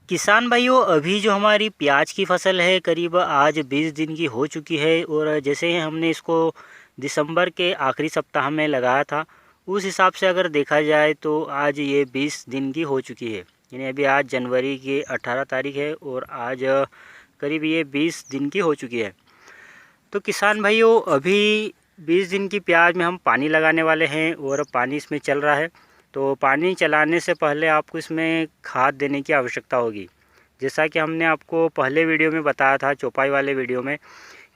किसान भाइयों, अभी जो हमारी प्याज की फसल है करीब आज 20 दिन की हो चुकी है। और जैसे ही हमने इसको दिसंबर के आखिरी सप्ताह में लगाया था, उस हिसाब से अगर देखा जाए तो आज ये 20 दिन की हो चुकी है। यानी अभी आज जनवरी की 18 तारीख है और आज करीब ये 20 दिन की हो चुकी है। तो किसान भाइयों, अभी 20 दिन की प्याज में हम पानी लगाने वाले हैं और पानी इसमें चल रहा है। तो पानी चलाने से पहले आपको इसमें खाद देने की आवश्यकता होगी। जैसा कि हमने आपको पहले वीडियो में बताया था, चौपाई वाले वीडियो में,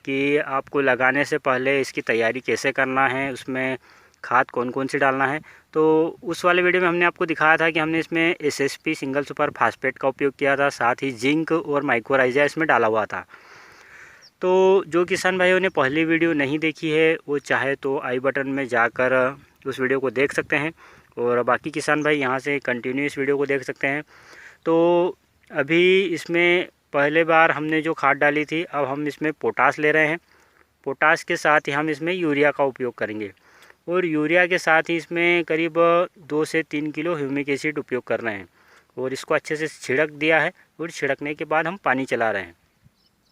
कि आपको लगाने से पहले इसकी तैयारी कैसे करना है, उसमें खाद कौन कौन सी डालना है। तो उस वाले वीडियो में हमने आपको दिखाया था कि हमने इसमें एसएसपी सिंगल सुपर फास्फेट का उपयोग किया था, साथ ही जिंक और माइक्रोराइजा इसमें डाला हुआ था। तो जो किसान भाइयों ने पहली वीडियो नहीं देखी है वो चाहे तो आई बटन में जाकर उस वीडियो को देख सकते हैं, और बाकी किसान भाई यहाँ से कंटिन्यू इस वीडियो को देख सकते हैं। तो अभी इसमें पहले बार हमने जो खाद डाली थी, अब हम इसमें पोटास ले रहे हैं। पोटास के साथ ही हम इसमें यूरिया का उपयोग करेंगे, और यूरिया के साथ ही इसमें करीब 2 से 3 किलो ह्यूमिक एसिड उपयोग कर रहे हैं। और इसको अच्छे से छिड़क दिया है, और छिड़कने के बाद हम पानी चला रहे हैं।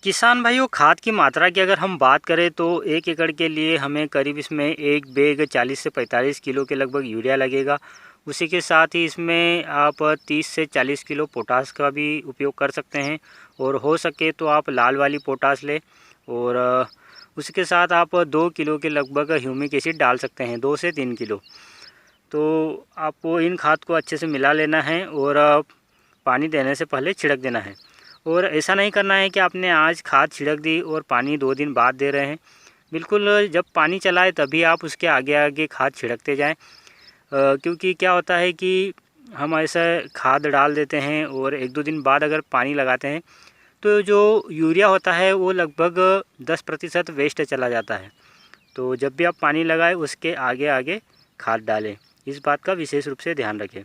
किसान भाइयों, खाद की मात्रा की अगर हम बात करें तो 1 एकड़ के लिए हमें करीब इसमें एक बैग 40 से 45 किलो के लगभग यूरिया लगेगा। उसी के साथ ही इसमें आप 30 से 40 किलो पोटास का भी उपयोग कर सकते हैं, और हो सके तो आप लाल वाली पोटास लें। और उसके साथ आप 2 किलो के लगभग ह्यूमिक एसिड डाल सकते हैं, 2 से 3 किलो। तो आपको इन खाद को अच्छे से मिला लेना है और पानी देने से पहले छिड़क देना है। और ऐसा नहीं करना है कि आपने आज खाद छिड़क दी और पानी 2 दिन बाद दे रहे हैं। बिल्कुल जब पानी चलाए तभी आप उसके आगे आगे खाद छिड़कते जाएं। क्योंकि क्या होता है कि हम ऐसा खाद डाल देते हैं और 1-2 दिन बाद अगर पानी लगाते हैं तो जो यूरिया होता है वो लगभग 10% वेस्ट चला जाता है। तो जब भी आप पानी लगाएं उसके आगे आगे खाद डालें, इस बात का विशेष रूप से ध्यान रखें।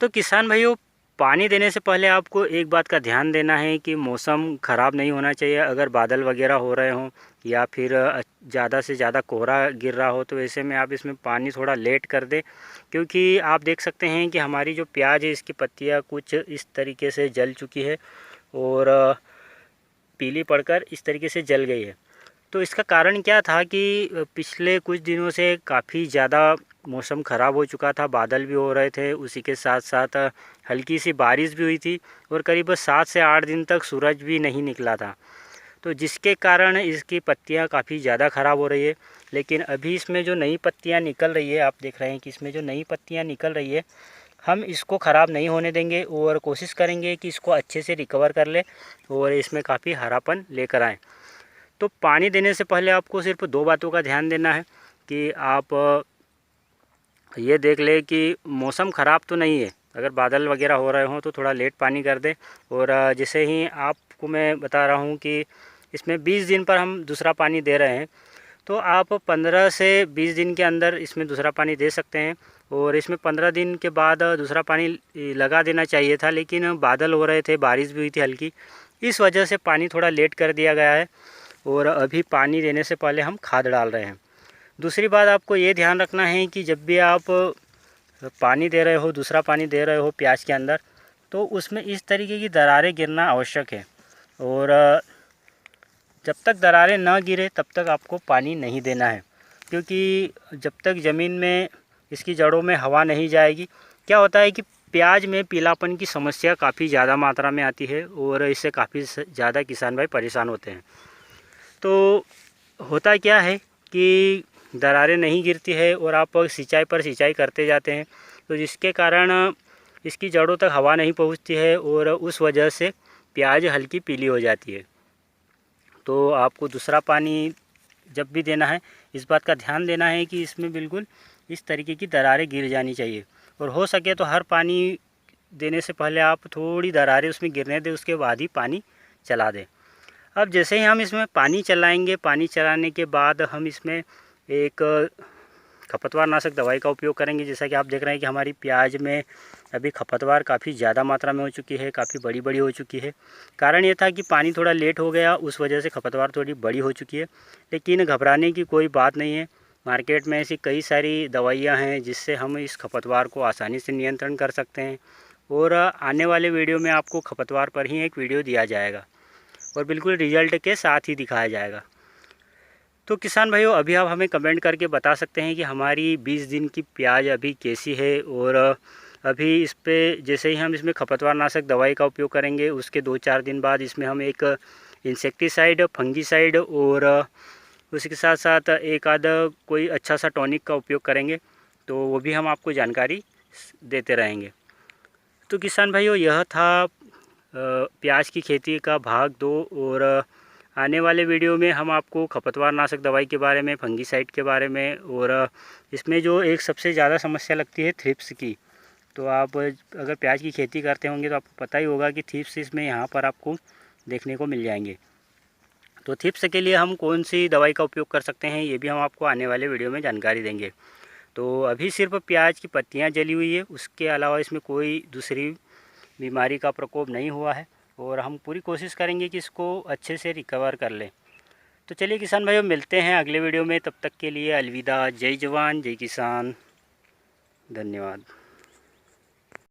तो किसान भाइयों, पानी देने से पहले आपको एक बात का ध्यान देना है कि मौसम ख़राब नहीं होना चाहिए। अगर बादल वगैरह हो रहे हों या फिर ज़्यादा से ज़्यादा कोहरा गिर रहा हो, तो ऐसे में आप इसमें पानी थोड़ा लेट कर दें। क्योंकि आप देख सकते हैं कि हमारी जो प्याज है इसकी पत्तियां कुछ इस तरीके से जल चुकी है और पीली पड़कर इस तरीके से जल गई है। तो इसका कारण क्या था कि पिछले कुछ दिनों से काफ़ी ज़्यादा मौसम ख़राब हो चुका था, बादल भी हो रहे थे, उसी के साथ साथ हल्की सी बारिश भी हुई थी, और करीब 7 से 8 दिन तक सूरज भी नहीं निकला था। तो जिसके कारण इसकी पत्तियां काफ़ी ज़्यादा ख़राब हो रही है। लेकिन अभी इसमें जो नई पत्तियां निकल रही है, आप देख रहे हैं कि इसमें जो नई पत्तियां निकल रही है, हम इसको ख़राब नहीं होने देंगे और कोशिश करेंगे कि इसको अच्छे से रिकवर कर ले और इसमें काफ़ी हरापन लेकर आएँ। तो पानी देने से पहले आपको सिर्फ 2 बातों का ध्यान देना है कि आप ये देख ले कि मौसम ख़राब तो नहीं है। अगर बादल वगैरह हो रहे हों तो थोड़ा लेट पानी कर दें। और जैसे ही आपको मैं बता रहा हूँ कि इसमें 20 दिन पर हम दूसरा पानी दे रहे हैं, तो आप 15 से 20 दिन के अंदर इसमें दूसरा पानी दे सकते हैं। और इसमें 15 दिन के बाद दूसरा पानी लगा देना चाहिए था, लेकिन बादल हो रहे थे, बारिश भी हुई थी हल्की, इस वजह से पानी थोड़ा लेट कर दिया गया है। और अभी पानी देने से पहले हम खाद डाल रहे हैं। दूसरी बात आपको ये ध्यान रखना है कि जब भी आप पानी दे रहे हो, दूसरा पानी दे रहे हो प्याज के अंदर, तो उसमें इस तरीके की दरारें गिरना आवश्यक है। और जब तक दरारें ना गिरे तब तक आपको पानी नहीं देना है। क्योंकि जब तक ज़मीन में इसकी जड़ों में हवा नहीं जाएगी, क्या होता है कि प्याज में पीलापन की समस्या काफ़ी ज़्यादा मात्रा में आती है और इससे काफ़ी ज़्यादा किसान भाई परेशान होते हैं। तो होता क्या है कि दरारें नहीं गिरती है और आप सिंचाई पर सिंचाई करते जाते हैं, तो जिसके कारण इसकी जड़ों तक हवा नहीं पहुंचती है और उस वजह से प्याज हल्की पीली हो जाती है। तो आपको दूसरा पानी जब भी देना है, इस बात का ध्यान देना है कि इसमें बिल्कुल इस तरीके की दरारें गिर जानी चाहिए। और हो सके तो हर पानी देने से पहले आप थोड़ी दरारें उसमें गिरने दें, उसके बाद ही पानी चला दें। अब जैसे ही हम इसमें पानी चलाएंगे, पानी चलाने के बाद हम इसमें एक खपतवार नाशक दवाई का उपयोग करेंगे। जैसा कि आप देख रहे हैं कि हमारी प्याज में अभी खपतवार काफ़ी ज़्यादा मात्रा में हो चुकी है, काफ़ी बड़ी बड़ी हो चुकी है। कारण ये था कि पानी थोड़ा लेट हो गया, उस वजह से खपतवार थोड़ी बड़ी हो चुकी है। लेकिन घबराने की कोई बात नहीं है, मार्केट में ऐसी कई सारी दवाइयाँ हैं जिससे हम इस खपतवार को आसानी से नियंत्रण कर सकते हैं। और आने वाले वीडियो में आपको खपतवार पर ही एक वीडियो दिया जाएगा और बिल्कुल रिजल्ट के साथ ही दिखाया जाएगा। तो किसान भाइयों, अभी आप हमें कमेंट करके बता सकते हैं कि हमारी 20 दिन की प्याज अभी कैसी है। और अभी इस पे जैसे ही हम इसमें खपतवार नाशक दवाई का उपयोग करेंगे, उसके 2-4 दिन बाद इसमें हम एक इंसेक्टिसाइड, फंगीसाइड और उसके साथ साथ एक आधा कोई अच्छा सा टॉनिक का उपयोग करेंगे, तो वो भी हम आपको जानकारी देते रहेंगे। तो किसान भाइयों, यह था प्याज की खेती का भाग 2। और आने वाले वीडियो में हम आपको खपतवार नाशक दवाई के बारे में, फंगीसाइड के बारे में, और इसमें जो एक सबसे ज़्यादा समस्या लगती है थ्रिप्स की, तो आप अगर प्याज की खेती करते होंगे तो आपको पता ही होगा कि थ्रिप्स इसमें यहाँ पर आपको देखने को मिल जाएंगे। तो थ्रिप्स के लिए हम कौन सी दवाई का उपयोग कर सकते हैं, ये भी हम आपको आने वाले वीडियो में जानकारी देंगे। तो अभी सिर्फ प्याज की पत्तियाँ जली हुई है, उसके अलावा इसमें कोई दूसरी बीमारी का प्रकोप नहीं हुआ है और हम पूरी कोशिश करेंगे कि इसको अच्छे से रिकवर कर लें। तो चलिए किसान भाइयों, मिलते हैं अगले वीडियो में। तब तक के लिए अलविदा। जय जवान जय किसान। धन्यवाद।